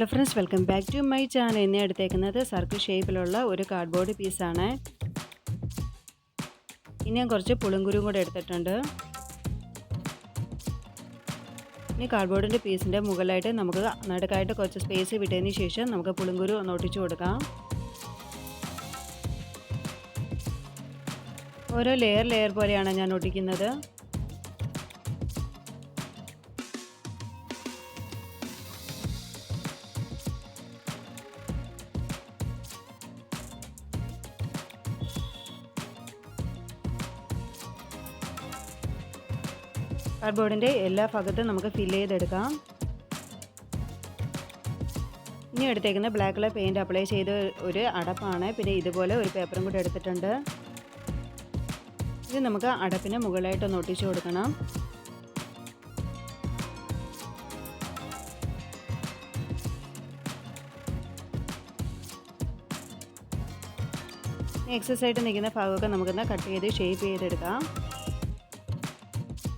Friends, welcome back to my channel. ഇന്ന് എടുത്തേക്കുന്നത് circle ഷേപ്പിലുള്ള ഒരു കാർഡ്ബോർഡ് പീസാണ്. ഇനി ഞാൻ കുറച്ച് പുളിങ്കുരുവും കൂടെ എടുത്തിട്ടുണ്ട്. ഇനി കാർഡ്ബോർഡിൻ്റെ പീസിൻ്റെ മുകളിലായിട്ട് നമുക്ക് നടുക്കായിട്ട് കുറച്ച് സ്പേസ് വിട്ടതിന് ശേഷം നമുക്ക് പുളിങ്കുരു ഒന്ന് ഒട്ടിച്ചു കൊടുക്കാം. ഓരോ ലെയർ പോലെയാണ് ഞാൻ ഒട്ടിക്കുന്നത്. കാർഡ്ബോർഡിൻ്റെ എല്ലാ ഭാഗത്തും നമുക്ക് ഫില്ല് ചെയ്തെടുക്കാം. ഇനി എടുത്തേക്കുന്ന ബ്ലാക്ക് കളർ പെയിൻറ്റ് അപ്ലൈ ചെയ്ത ഒരു അടപ്പാണ്. പിന്നെ ഇതുപോലെ ഒരു പേപ്പറും കൂടി എടുത്തിട്ടുണ്ട്. ഇത് നമുക്ക് അടപ്പിന് മുകളിലായിട്ടൊന്ന് ഒട്ടിച്ചു കൊടുക്കണം. എക്സസ് ആയിട്ട് നിൽക്കുന്ന ഭാഗമൊക്കെ നമുക്കൊന്ന് കട്ട് ചെയ്ത് ഷേപ്പ് ചെയ്തെടുക്കാം.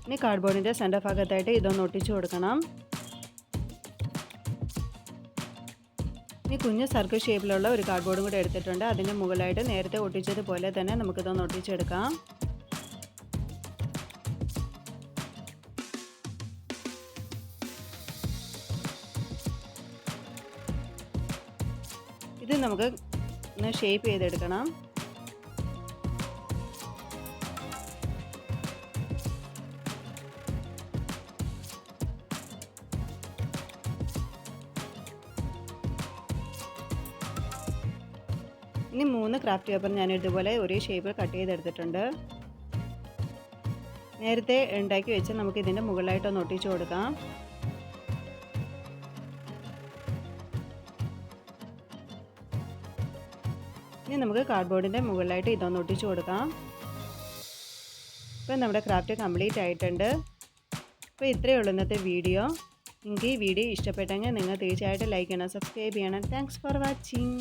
ഇനി കാർഡ്ബോർഡിൻ്റെ സെൻറ്റർ ഭാഗത്തായിട്ട് ഇതൊന്ന് ഒട്ടിച്ചു കൊടുക്കണം. ഇനി കുഞ്ഞ് സർക്കിൾ ഷേപ്പിലുള്ള ഒരു കാർഡ്ബോർഡും കൂടെ എടുത്തിട്ടുണ്ട്. അതിൻ്റെ മുകളിലായിട്ട് നേരത്തെ ഒട്ടിച്ചതുപോലെ തന്നെ നമുക്കിതൊന്ന് ഒട്ടിച്ചെടുക്കാം. ഇത് നമുക്ക് ഒന്ന് ഷേപ്പ് ചെയ്തെടുക്കണം. ഇനി 3 ക്രാഫ്റ്റ് പേപ്പർ ഞാൻ ഇതുപോലെ ഒരേ ഷേപ്പിൽ കട്ട് ചെയ്തെടുത്തിട്ടുണ്ട്. നേരത്തെ ഉണ്ടാക്കി വെച്ച് നമുക്ക് ഇതിൻ്റെ മുകളിലായിട്ടൊന്ന് ഒട്ടിച്ചു കൊടുക്കാം. ഇനി നമുക്ക് കാർഡ്ബോർഡിൻ്റെ മുകളിലായിട്ട് ഇതൊന്ന് ഒട്ടിച്ചു കൊടുക്കാം. ഇപ്പോൾ നമ്മുടെ ക്രാഫ്റ്റ് കംപ്ലീറ്റ് ആയിട്ടുണ്ട്. അപ്പോൾ ഇത്രയേ ഉള്ളൂ ഇന്നത്തെ വീഡിയോ. നിങ്ങൾക്ക് ഈ വീഡിയോ ഇഷ്ടപ്പെട്ടെങ്കിൽ നിങ്ങൾ തീർച്ചയായിട്ടും ലൈക്ക് ചെയ്യണം, സബ്സ്ക്രൈബ് ചെയ്യണം. Thanks for watching.